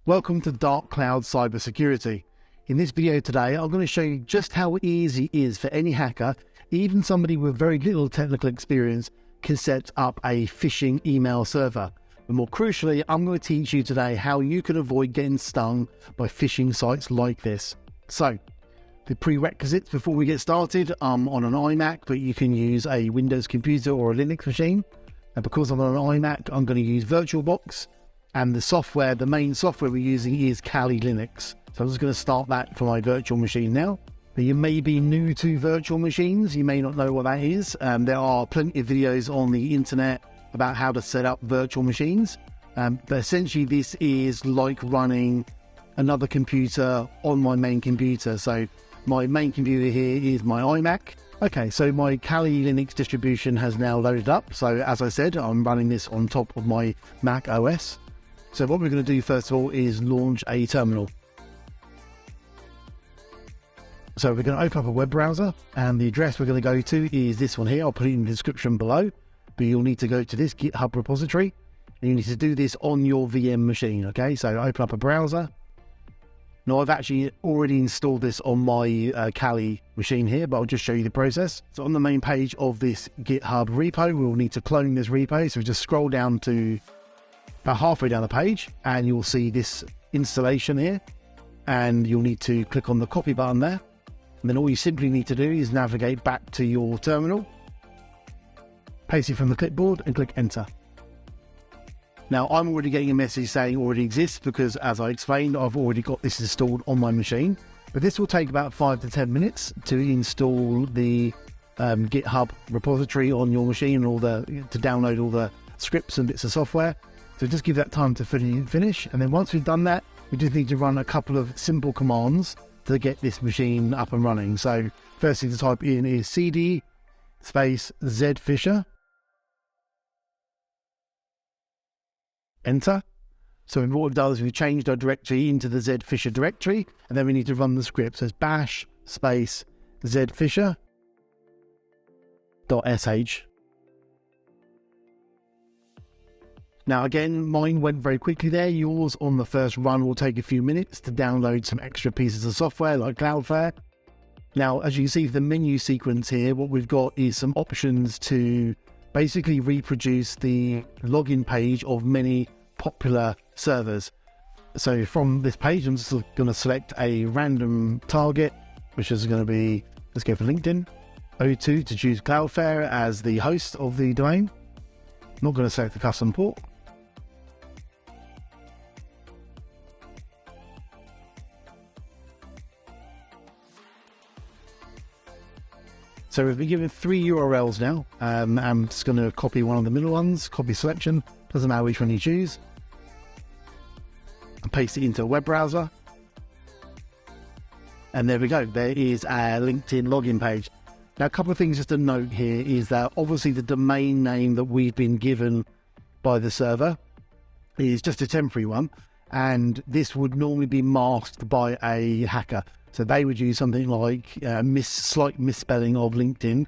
Welcome to Dark Cloud Cybersecurity. In this video today, I'm going to show you just how easy it is for any hacker, even somebody with very little technical experience, can set up a phishing email server. But more crucially, I'm going to teach you today how you can avoid getting stung by phishing sites like this. So, the prerequisites before we get started, I'm on an iMac, but you can use a Windows computer or a Linux machine. And because I'm on an iMac, I'm going to use VirtualBox. And the main software we're using is Kali Linux. So I'm just going to start that for my virtual machine now. But you may be new to virtual machines. You may not know what that is. There are plenty of videos on the internet about how to set up virtual machines. But essentially this is like running another computer on my main computer. So my main computer here is my iMac. Okay, so my Kali Linux distribution has now loaded up. So as I said, I'm running this on top of my Mac OS. So what we're going to do first of all is launch a terminal. So we're going to open up a web browser, and the address we're going to go to is this one here. I'll put it in the description below, but you'll need to go to this GitHub repository, and you need to do this on your VM machine, okay? So open up a browser. Now I've actually already installed this on my Kali machine here, but I'll just show you the process. So on the main page of this GitHub repo, we'll need to clone this repo. So just scroll down to about halfway down the page, and you'll see this installation here, and you'll need to click on the copy button there, and then all you simply need to do is navigate back to your terminal, paste it from the clipboard, and click enter. Now I'm already getting a message saying already exists because, as I explained, I've already got this installed on my machine, but this will take about 5 to 10 minutes to install the GitHub repository on your machine, and to download all the scripts and bits of software. So just give that time to finish, and then once we've done that, we just need to run a couple of simple commands to get this machine up and running. So first thing to type in is cd space zfisher, enter. So what we've done is we've changed our directory into the zfisher directory, and then we need to run the script. So it's bash space zfisher.sh. Now again, mine went very quickly there. Yours on the first run will take a few minutes to download some extra pieces of software like Cloudflare. Now, as you can see, the menu sequence here, what we've got is some options to basically reproduce the login page of many popular servers. So from this page, I'm just going to select a random target, which is going to be, let's go for LinkedIn. O2 to choose Cloudflare as the host of the domain. Not going to select the custom port. So we've been given 3 URLs now. I'm just going to copy one of the middle ones, copy selection, doesn't matter which one you choose, and paste it into a web browser. And there we go, there is our LinkedIn login page. Now a couple of things just to note here is that obviously the domain name that we've been given by the server is just a temporary one, and this would normally be masked by a hacker. So they would use something like slight misspelling of LinkedIn,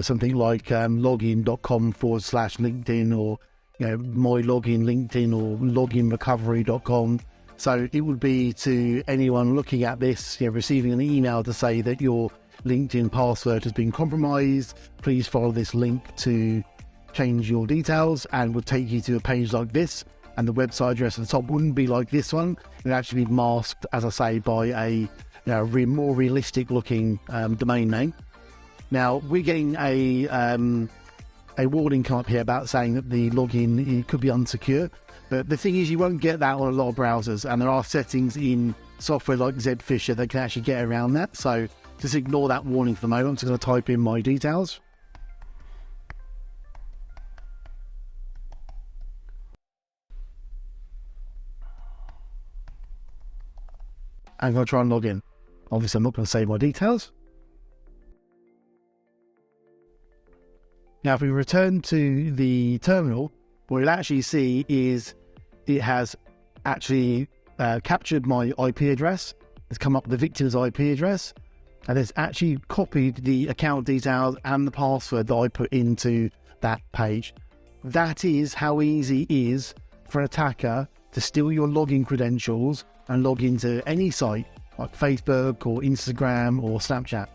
something like login.com/LinkedIn, or my login LinkedIn, or loginrecovery.com. So it would be to anyone looking at this, receiving an email to say that your LinkedIn password has been compromised. Please follow this link to change your details, and would take you to a page like this. And the website address at the top wouldn't be like this one. It would actually be masked, as I say, by a more realistic looking domain name. Now we're getting a warning come up here about saying that the login could be unsecure, but the thing is, you won't get that on a lot of browsers, and there are settings in software like Zfisher that can actually get around that. So just ignore that warning for the moment. I'm just going to type in my details. I'm going to try and log in. Obviously, I'm not going to save my details. Now, if we return to the terminal, what you'll actually see is it has actually captured my IP address. It's come up with the victim's IP address, and it's actually copied the account details and the password that I put into that page. That is how easy it is for an attacker to steal your login credentials and log into any site like Facebook or Instagram or Snapchat.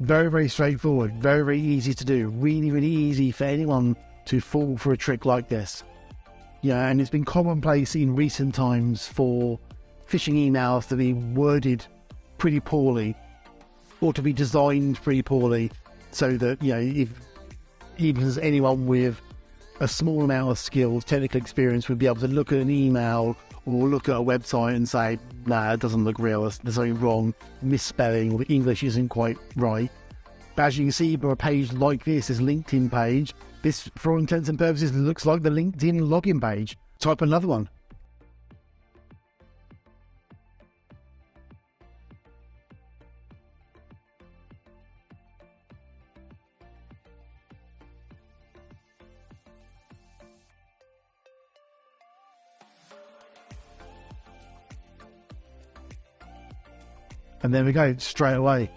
Very, very straightforward, very, very easy to do. Really, really easy for anyone to fall for a trick like this. Yeah, and it's been commonplace in recent times for phishing emails to be worded pretty poorly or to be designed pretty poorly, so that, you know, if even as anyone with a small amount of skills, technical experience, would be able to look at an email or look at a website and say, nah, it doesn't look real, there's something wrong, misspelling, or the English isn't quite right. But as you can see, for a page like this LinkedIn page, this, for all intents and purposes, looks like the LinkedIn login page. Type another one. And there we go, straight away.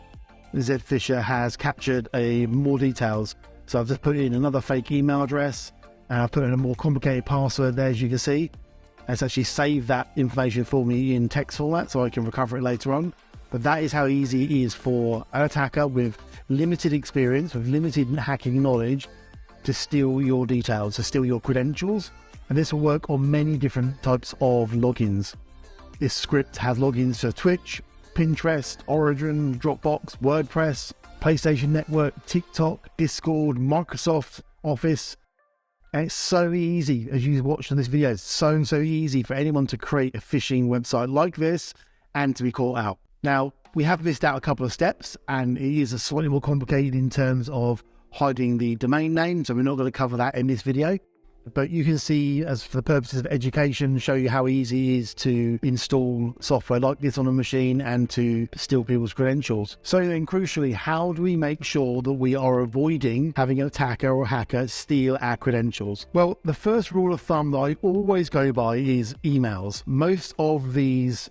Zfisher has captured more details. So I've just put in another fake email address, and I've put in a more complicated password there, as you can see. And it's actually saved that information for me in text format so I can recover it later on. But that is how easy it is for an attacker with limited experience, with limited hacking knowledge, to steal your details, to steal your credentials. And this will work on many different types of logins. This script has logins for Twitch, Pinterest, Origin, Dropbox, WordPress, PlayStation Network, TikTok, Discord, Microsoft Office. And it's so easy, as you watched in this video, it's so easy for anyone to create a phishing website like this and to be caught out. Now, we have missed out a couple of steps, and it is slightly more complicated in terms of hiding the domain name, so we're not going to cover that in this video. But you can see, as for the purposes of education, show you how easy it is to install software like this on a machine and to steal people's credentials. So then, crucially, how do we make sure that we are avoiding having an attacker or hacker steal our credentials? Well, the first rule of thumb that I always go by is emails. Most of these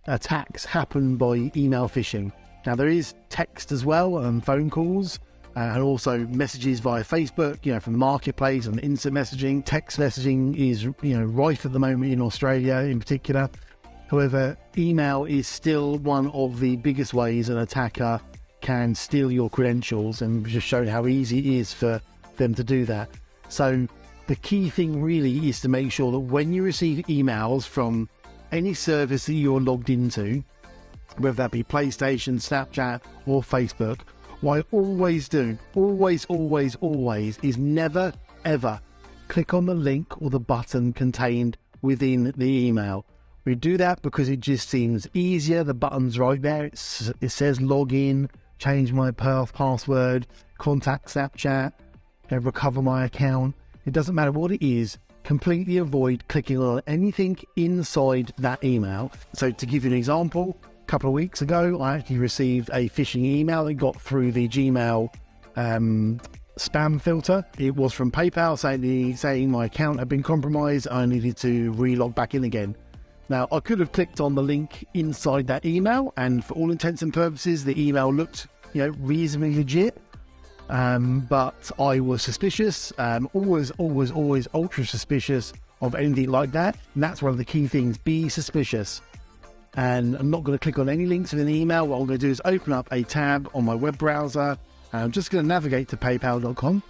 attacks happen by email phishing. Now, there is text as well, and phone calls, and also messages via Facebook, you know, from the marketplace and instant messaging. Text messaging is, you know, rife at the moment in Australia in particular. However, email is still one of the biggest ways an attacker can steal your credentials, and just showing how easy it is for them to do that. So the key thing really is to make sure that when you receive emails from any service that you're logged into, whether that be PlayStation, Snapchat or Facebook, what I always do, always, is never, ever click on the link or the button contained within the email. We do that because it just seems easier. The button's right there. It says login, change my password, contact Snapchat, recover my account. It doesn't matter what it is. Completely avoid clicking on anything inside that email. So to give you an example, couple of weeks ago, I actually received a phishing email that got through the Gmail spam filter. It was from PayPal saying my account had been compromised. I needed to re-log back in again. Now, I could have clicked on the link inside that email, and for all intents and purposes, the email looked, you know, reasonably legit. But I was suspicious, always ultra suspicious of anything like that. And that's one of the key things: be suspicious. And I'm not going to click on any links in an email. What I'm going to do is open up a tab on my web browser, and I'm just going to navigate to paypal.com,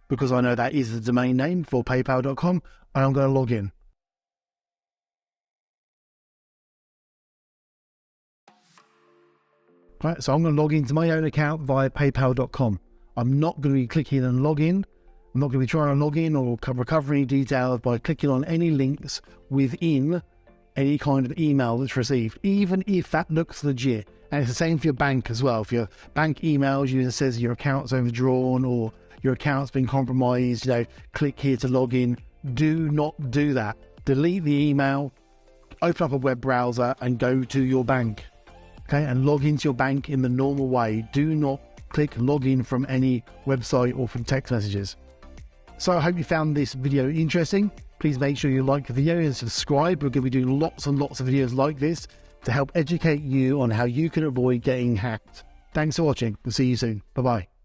because I know that is the domain name for paypal.com, and I'm going to log in. Right, so I'm going to log into my own account via paypal.com. I'm not going to be clicking on login. I'm not going to be trying to log in or recover any details by clicking on any links within any kind of email that's received, even if that looks legit. And it's the same for your bank as well. If your bank emails you and says your account's overdrawn or your account's been compromised, you know, click here to log in. Do not do that. Delete the email, open up a web browser and go to your bank. Okay, and log into your bank in the normal way. Do not click login from any website or from text messages. So I hope you found this video interesting. Please make sure you like the video and subscribe. We're going to be doing lots and lots of videos like this to help educate you on how you can avoid getting hacked. Thanks for watching. We'll see you soon. Bye-bye.